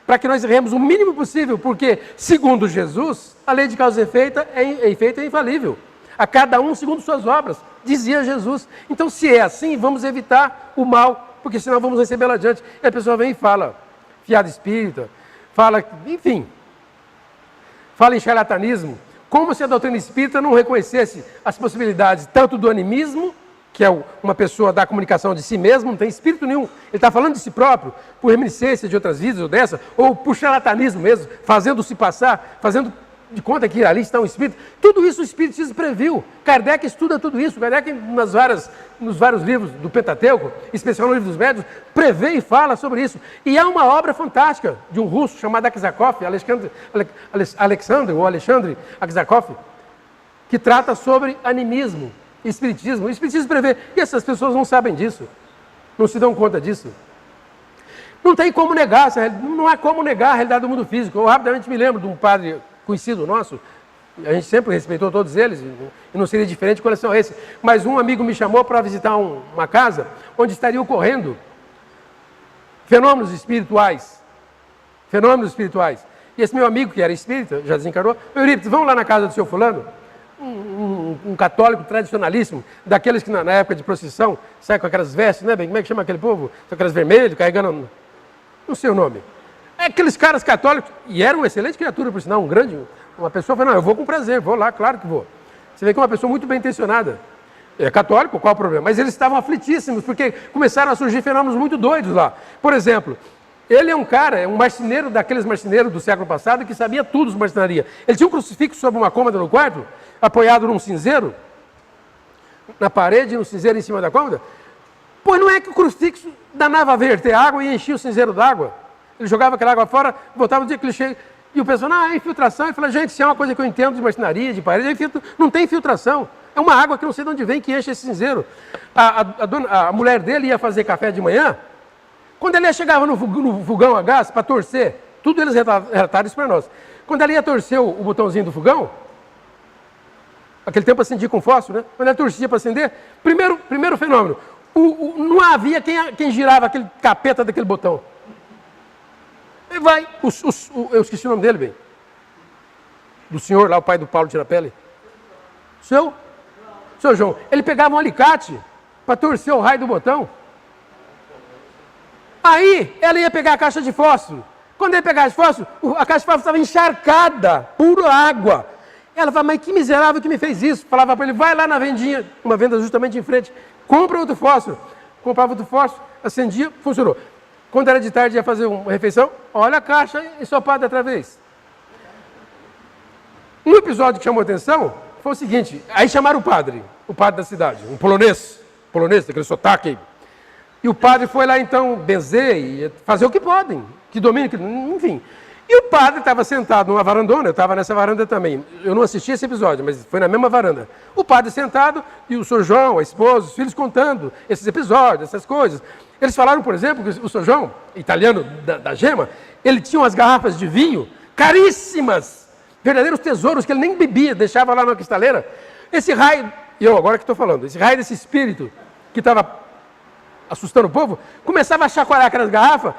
para que nós erremos o mínimo possível, porque, segundo Jesus, a lei de causa e efeito é infalível. A cada um segundo suas obras, dizia Jesus. Então, se é assim, vamos evitar o mal, porque senão vamos receber lá adiante. E a pessoa vem e fala, fiado espírita, fala, enfim, fala em charlatanismo, como se a doutrina espírita não reconhecesse as possibilidades tanto do animismo que é uma pessoa da comunicação de si mesmo, não tem espírito nenhum. Ele está falando de si próprio, por reminiscência de outras vidas ou dessa, ou por charlatanismo mesmo, fazendo-se passar, fazendo de conta que ali está um espírito. Tudo isso o espiritismo previu. Kardec estuda tudo isso. Kardec, nos vários livros do Pentateuco, especialmente no livro dos Médiuns, prevê e fala sobre isso. E há uma obra fantástica de um russo chamado Aksakov, Alexandre Aksakov, que trata sobre animismo, espiritismo. O espiritismo prevê. E essas pessoas não sabem disso. Não se dão conta disso. Não tem como negar, não há como negar a realidade do mundo físico. Eu rapidamente me lembro de um padre conhecido nosso, a gente sempre respeitou todos eles, e não seria diferente com relação a esse, mas um amigo me chamou para visitar uma casa onde estaria ocorrendo fenômenos espirituais. E esse meu amigo, que era espírita, já desencarnou, Eurípides, vamos lá na casa do seu fulano? Um católico tradicionalíssimo, daqueles que na época de procissão sai com aquelas vestes, né, bem? Como é que chama aquele povo? Com aquelas vermelhas, carregando, não sei o nome. É aqueles caras católicos, e era uma excelente criatura, por sinal, uma pessoa falou, não, eu vou com prazer, vou lá, claro que vou. Você vê que é uma pessoa muito bem intencionada. É católico, qual o problema? Mas eles estavam aflitíssimos, porque começaram a surgir fenômenos muito doidos lá. Por exemplo, ele é um cara, um marceneiro, daqueles marceneiros do século passado, que sabia tudo de marcenaria. Ele tinha um crucifixo sobre uma cômoda no quarto, apoiado num cinzeiro, na parede, no cinzeiro em cima da cômoda. Pois não é que o crucifixo danava a verter água e enchia o cinzeiro d'água. Ele jogava aquela água fora, voltava no dia que ele chega, e o pessoal, é infiltração. Ele fala, gente, se é uma coisa que eu entendo de marcenaria, de parede, não tem infiltração. É uma água que não sei de onde vem, que enche esse cinzeiro. A mulher dele ia fazer café de manhã, quando ela chegava no fogão a gás para torcer, tudo eles relataram isso para nós. Quando ela ia torcer o botãozinho do fogão, aquele tempo acendia com fósforo, né? Quando ela torcia para acender, primeiro fenômeno, não havia quem girava aquele capeta daquele botão. E vai, eu esqueci o nome dele, bem. Do senhor lá, o pai do Paulo Tirapelli. Seu João. Ele pegava um alicate para torcer o raio do botão. Aí, ela ia pegar a caixa de fósforo. Quando ele pegava de fósforo, a caixa de fósforo estava encharcada, pura água. Ela falava, mas que miserável que me fez isso. Falava para ele, vai lá na vendinha, uma venda justamente em frente, compra outro fósforo. Comprava outro fósforo, acendia, funcionou. Quando era de tarde, ia fazer uma refeição, olha a caixa ensopada outra vez. Um episódio que chamou a atenção foi o seguinte, aí chamaram o padre da cidade, um polonês, daquele sotaque. E o padre foi lá então benzer e fazer o que podem, que dominem, enfim. E o padre estava sentado numa varandona, eu estava nessa varanda também. Eu não assisti esse episódio, mas foi na mesma varanda. O padre sentado e o Sr. João, a esposa, os filhos contando esses episódios, essas coisas. Eles falaram, por exemplo, que o Sr. João, italiano da Gema, ele tinha umas garrafas de vinho caríssimas, verdadeiros tesouros que ele nem bebia, deixava lá na cristaleira. Esse raio, agora que estou falando, esse raio desse espírito que estava assustando o povo, começava a chacoalhar aquelas garrafas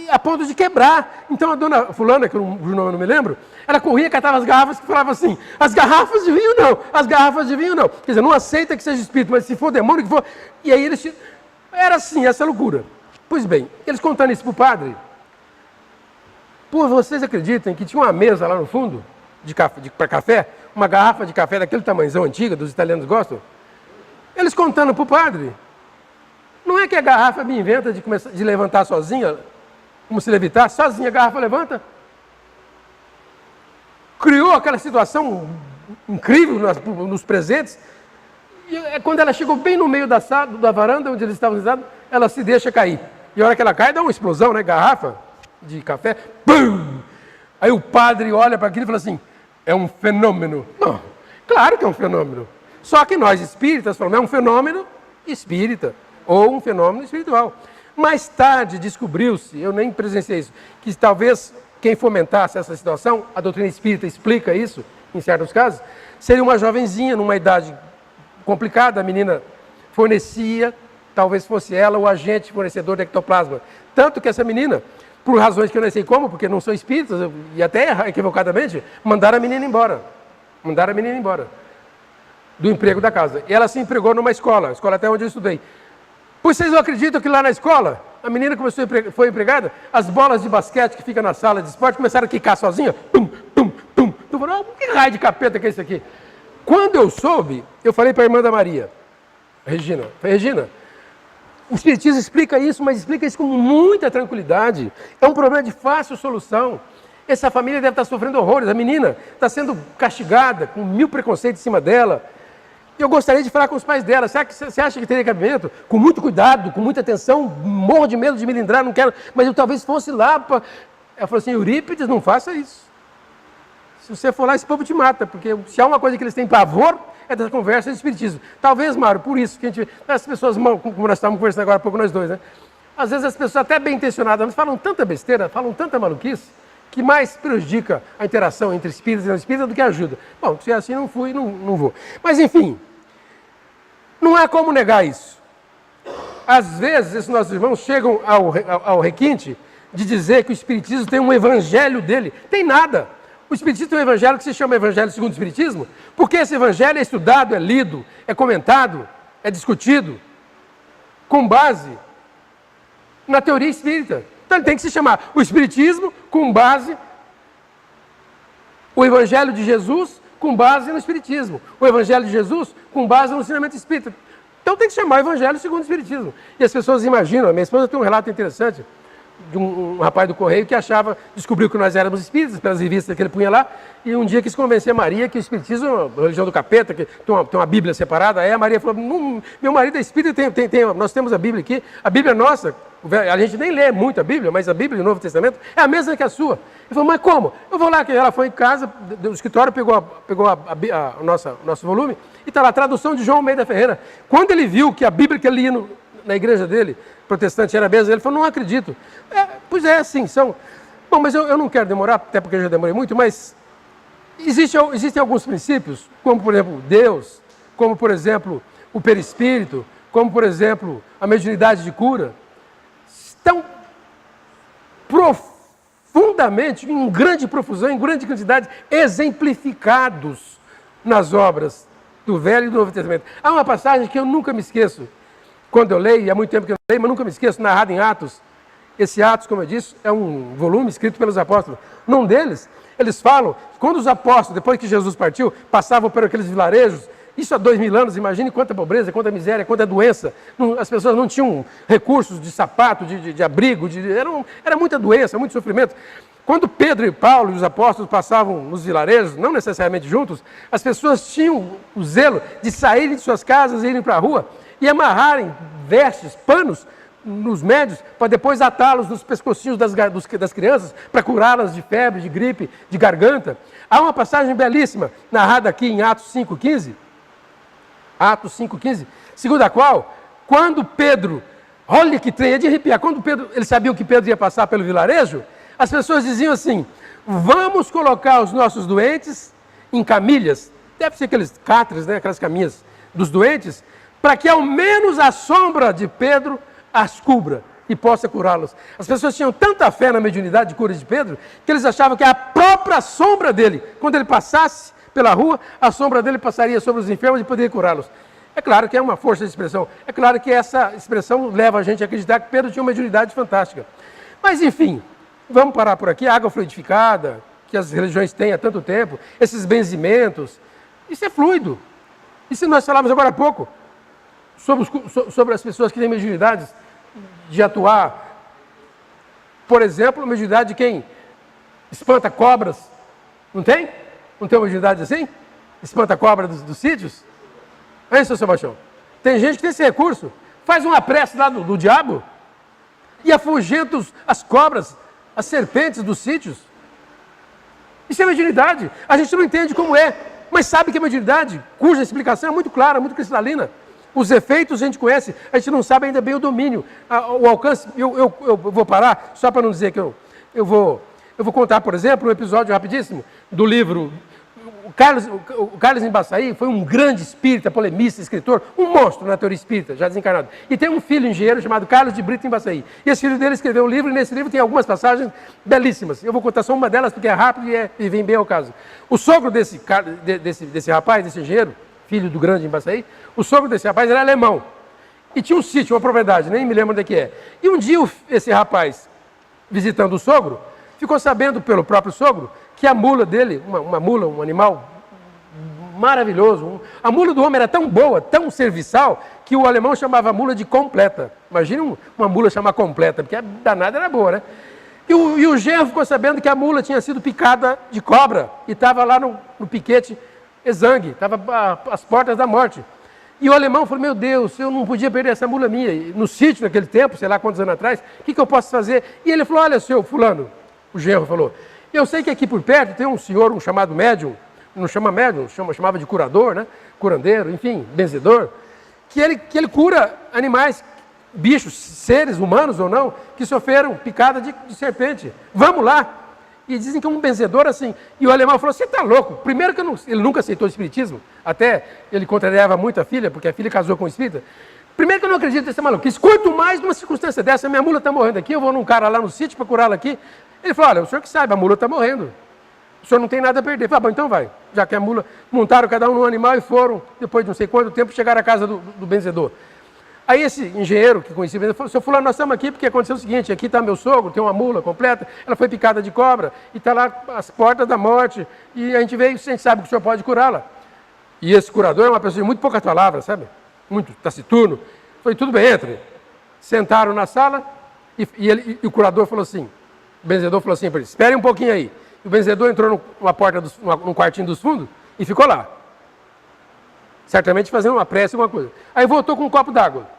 a ponto de quebrar. Então a dona fulana, que eu não me lembro, ela corria, catava as garrafas e falava assim, as garrafas de vinho não, as garrafas de vinho não. Quer dizer, não aceita que seja espírito, mas se for demônio, que for... E aí eles... Era assim, essa loucura. Pois bem, eles contando isso para o padre, vocês acreditam que tinha uma mesa lá no fundo, para café, uma garrafa de café daquele tamanhozão antiga, dos italianos gostam? Eles contando para o padre, não é que a garrafa me inventa de levantar sozinha, como se levitar, sozinha a garrafa levanta? Criou aquela situação incrível nos presentes, e quando ela chegou bem no meio da varanda, onde eles estavam sentados, ela se deixa cair. E a hora que ela cai, dá uma explosão, né? Garrafa de café, pum! Aí o padre olha para aquilo e fala assim, é um fenômeno. Não, claro que é um fenômeno. Só que nós espíritas falamos, é um fenômeno espírita, ou um fenômeno espiritual. Mais tarde descobriu-se, eu nem presenciei isso, que talvez quem fomentasse essa situação, a doutrina espírita explica isso, em certos casos, seria uma jovenzinha, numa idade complicada, a menina fornecia, talvez fosse ela o agente fornecedor de ectoplasma. Tanto que essa menina, por razões que eu não sei como, porque não são espíritas, e até equivocadamente, mandaram a menina embora. Do emprego da casa. E ela se empregou numa escola até onde eu estudei. Pois vocês não acreditam que lá na escola, a menina foi empregada, as bolas de basquete que ficam na sala de esporte começaram a quicar sozinha. Tum, tum, tum. Tu falou, que raio de capeta que é isso aqui? Quando eu soube, eu falei para a irmã da Maria, Regina. Foi Regina. O Espiritismo explica isso, mas explica isso com muita tranquilidade. É um problema de fácil solução. Essa família deve estar sofrendo horrores. A menina está sendo castigada, com 1000 preconceitos em cima dela. Eu gostaria de falar com os pais dela. Você acha que teria cabimento? Com muito cuidado, com muita atenção, morro de medo de me lindrar, não quero. Mas eu talvez fosse lá. Ela falou assim, Eurípides, não faça isso. Se você for lá, esse povo te mata. Porque se há uma coisa que eles têm pavor, é dessa conversa de espiritismo. Talvez, Mário, por isso que a gente... As pessoas, como nós estávamos conversando agora há pouco, nós dois, né? Às vezes as pessoas até bem intencionadas, mas falam tanta besteira, falam tanta maluquice, que mais prejudica a interação entre espíritas e não espíritas do que ajuda. Bom, se é assim, não fui, não vou. Mas, enfim, não há como negar isso. Às vezes, esses nossos irmãos chegam ao requinte de dizer que o espiritismo tem um evangelho dele. Tem nada. O Espiritismo tem um evangelho que se chama Evangelho segundo o Espiritismo, porque esse evangelho é estudado, é lido, é comentado, é discutido, com base na teoria espírita. Então ele tem que se chamar o Espiritismo com base, o Evangelho de Jesus com base no Espiritismo, o Evangelho de Jesus com base no ensinamento espírita. Então tem que se chamar Evangelho segundo o Espiritismo. E as pessoas imaginam, a minha esposa tem um relato interessante, de um rapaz do Correio que descobriu que nós éramos espíritas, pelas revistas que ele punha lá, e um dia quis convencer a Maria que o espiritismo é uma religião do capeta, que tem uma Bíblia separada. Aí a Maria falou, meu marido é espírita, nós temos a Bíblia aqui, a Bíblia é nossa, a gente nem lê muito a Bíblia, mas a Bíblia do Novo Testamento é a mesma que a sua. Ele falou, mas como? Eu vou lá, que ela foi em casa, do escritório, pegou nosso volume, e está lá, a tradução de João Almeida Ferreira. Quando ele viu que a Bíblia que ele lia na igreja dele, protestante era mesmo, ele falou, não acredito. Pois é, sim, são... Bom, mas eu não quero demorar, até porque eu já demorei muito, mas existem alguns princípios, como, por exemplo, Deus, como, por exemplo, o perispírito, como, por exemplo, a mediunidade de cura, estão profundamente, em grande profusão, em grande quantidade, exemplificados nas obras do Velho e do Novo Testamento. Há uma passagem que eu nunca me esqueço, quando eu leio, e há muito tempo que eu não leio, mas nunca me esqueço, narrado em Atos. Esse Atos, como eu disse, é um volume escrito pelos apóstolos. Num deles, eles falam, quando os apóstolos, depois que Jesus partiu, passavam por aqueles vilarejos, isso há 2000 anos, imagine quanta pobreza, quanta miséria, quanta doença. As pessoas não tinham recursos de sapato, de abrigo, era muita doença, muito sofrimento. Quando Pedro e Paulo e os apóstolos passavam nos vilarejos, não necessariamente juntos, as pessoas tinham o zelo de saírem de suas casas e irem para a rua e amarrarem vestes, panos, nos médios, para depois atá-los nos pescocinhos das crianças, para curá-las de febre, de gripe, de garganta. Há uma passagem belíssima, narrada aqui em Atos 5,15, segundo a qual, quando Pedro, olha que trem, é de arrepiar, quando eles sabiam que Pedro ia passar pelo vilarejo, as pessoas diziam assim, vamos colocar os nossos doentes em camilhas, deve ser aqueles catres, né, aquelas caminhas dos doentes, para que ao menos a sombra de Pedro as cubra e possa curá-los. As pessoas tinham tanta fé na mediunidade de cura de Pedro, que eles achavam que a própria sombra dele, quando ele passasse pela rua, a sombra dele passaria sobre os enfermos e poderia curá-los. É claro que é uma força de expressão. É claro que essa expressão leva a gente a acreditar que Pedro tinha uma mediunidade fantástica. Mas, enfim, vamos parar por aqui. A água fluidificada, que as religiões têm há tanto tempo, esses benzimentos, isso é fluido. E se nós falamos agora há pouco sobre as pessoas que têm mediunidades de atuar, por exemplo, a mediunidade de quem espanta cobras, não tem? Não tem uma mediunidade assim? Espanta cobra dos sítios? É isso, seu Sebastião? Tem gente que tem esse recurso, faz uma prece lá do diabo e afugenta as cobras, as serpentes dos sítios. Isso é mediunidade. A gente não entende como é, mas sabe que é mediunidade, cuja explicação é muito clara, muito cristalina. Os efeitos a gente conhece, a gente não sabe ainda bem o domínio, o alcance. Eu vou parar, só para não dizer que eu vou contar, por exemplo, um episódio rapidíssimo do livro. O Carlos Embaçaí foi um grande espírita, polemista, escritor, um monstro na teoria espírita, já desencarnado. E tem um filho engenheiro chamado Carlos de Brito Embaçaí. E esse filho dele escreveu um livro, e nesse livro tem algumas passagens belíssimas. Eu vou contar só uma delas, porque é rápido e vem bem ao caso. O sogro desse rapaz, desse engenheiro, filho do grande Embaçaí, o sogro desse rapaz era alemão. E tinha um sítio, uma propriedade, nem me lembro onde é que é. E um dia esse rapaz, visitando o sogro, ficou sabendo pelo próprio sogro que a mula dele, uma mula, um animal maravilhoso. A mula do homem era tão boa, tão serviçal, que o alemão chamava a mula de completa. Imagina uma mula chamar completa, porque a danada era boa, né? E o genro ficou sabendo que a mula tinha sido picada de cobra e estava lá no piquete exangue, estava às portas da morte. E o alemão falou, meu Deus, eu não podia perder essa mula minha. E no sítio, naquele tempo, sei lá quantos anos atrás, o que eu posso fazer? E ele falou, olha, seu fulano, o genro falou, eu sei que aqui por perto tem um senhor, um chamado médium, não chama médium, chamava de curador, né? Curandeiro, enfim, benzedor, que ele cura animais, bichos, seres humanos ou não, que sofreram picada de serpente. Vamos lá. E dizem que é um benzedor assim. E o alemão falou, você está louco? Primeiro que ele nunca aceitou o espiritismo, até ele contrariava muito a filha, porque a filha casou com o espírita. Primeiro que eu não acredito nessa maluquice. Quanto mais numa circunstância dessa, minha mula está morrendo aqui, eu vou num cara lá no sítio para curá-la aqui. Ele falou, olha, o senhor que sabe, a mula está morrendo. O senhor não tem nada a perder. Ele falou, bom, então vai. Já que a mula, montaram cada um num animal e foram, depois de não sei quanto tempo, chegaram à casa do benzedor. Aí esse engenheiro que conhecia o benzedor falou, seu fulano, nós estamos aqui porque aconteceu o seguinte, aqui está meu sogro, tem uma mula completa, ela foi picada de cobra e está lá às portas da morte e a gente veio, a gente sabe que o senhor pode curá-la. E esse curador é uma pessoa de muito poucas palavras, sabe? Muito taciturno. Foi tudo bem, entre. Sentaram na sala e o curador falou assim, o benzedor falou assim para ele, espere um pouquinho aí. O benzedor entrou num quartinho dos fundos e ficou lá. Certamente fazendo uma prece, alguma coisa. Aí voltou com um copo d'água.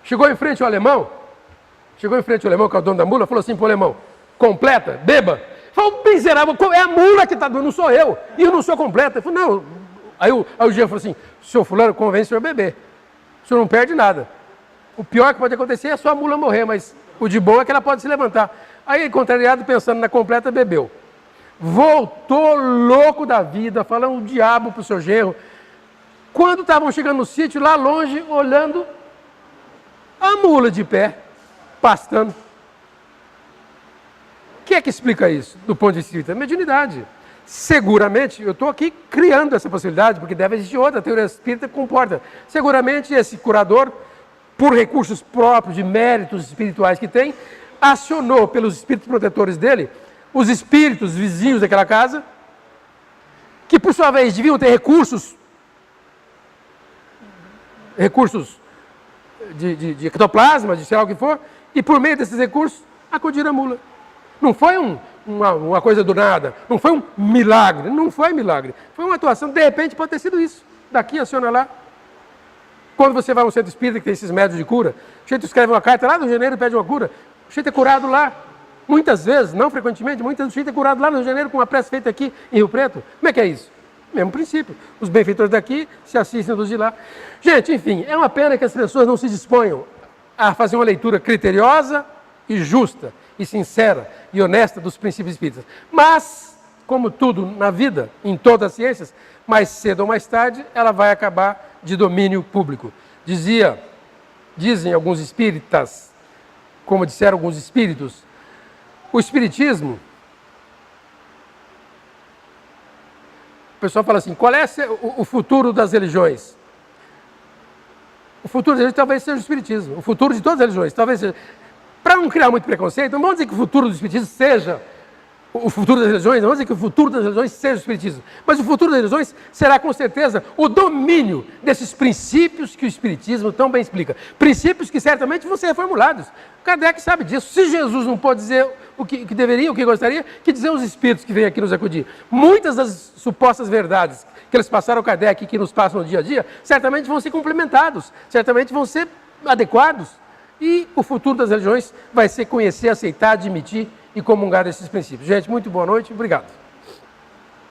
Chegou em frente ao alemão, que é o dono da mula, falou assim para o alemão, completa, beba. Falou, miserável, é a mula que está doendo, não sou eu. E eu não sou completa. Ele falou, não. Aí o Jean falou assim, seu fulano, convence o senhor a beber. O senhor não perde nada. O pior que pode acontecer é só a mula morrer, mas o de bom é que ela pode se levantar. Aí, contrariado, pensando na completa, bebeu. Voltou louco da vida, falando o diabo para o seu genro. Quando estavam chegando no sítio, lá longe, olhando a mula de pé, pastando. O que é que explica isso, do ponto de vista espírita? Mediunidade. Seguramente, eu estou aqui criando essa possibilidade, porque deve existir outra teoria espírita que comporta. Seguramente, esse curador, por recursos próprios, de méritos espirituais que tem, acionou pelos espíritos protetores dele, os espíritos vizinhos daquela casa, que por sua vez deviam ter recursos de ectoplasma, de sei lá o que for, e por meio desses recursos, acudiram a mula. Não foi uma coisa do nada, não foi um milagre, não foi milagre, foi uma atuação, de repente pode ter sido isso, daqui aciona lá. Quando você vai a um centro espírita que tem esses métodos de cura, o jeito escreve uma carta lá no janeiro e pede uma cura, o jeito é curado lá. Muitas vezes, não frequentemente, muitas vezes o jeito é curado lá no Rio de Janeiro com uma prece feita aqui em Rio Preto. Como é que é isso? Mesmo princípio. Os benfeitores daqui se assistem dos de lá. Gente, enfim, é uma pena que as pessoas não se disponham a fazer uma leitura criteriosa e justa, e sincera e honesta dos princípios espíritas. Mas, como tudo na vida, em todas as ciências, mais cedo ou mais tarde, ela vai acabar de domínio público. Dizem alguns espíritas, como disseram alguns espíritos, o espiritismo, o pessoal fala assim, qual é o futuro das religiões? O futuro das religiões talvez seja o espiritismo, o futuro de todas as religiões, talvez seja. Para não criar muito preconceito, não vamos dizer que o futuro do espiritismo seja o futuro das religiões, não vamos dizer que o futuro das religiões seja o espiritismo, mas o futuro das religiões será com certeza o domínio desses princípios que o espiritismo tão bem explica. Princípios que certamente vão ser reformulados. Kardec sabe disso. Se Jesus não pode dizer o que deveria, o que gostaria, que dizer os espíritos que vêm aqui nos acudir. Muitas das supostas verdades que eles passaram ao Kardec e que nos passam no dia a dia, certamente vão ser complementados, certamente vão ser adequados. E o futuro das religiões vai ser conhecer, aceitar, admitir e comungar esses princípios. Gente, muito boa noite, obrigado.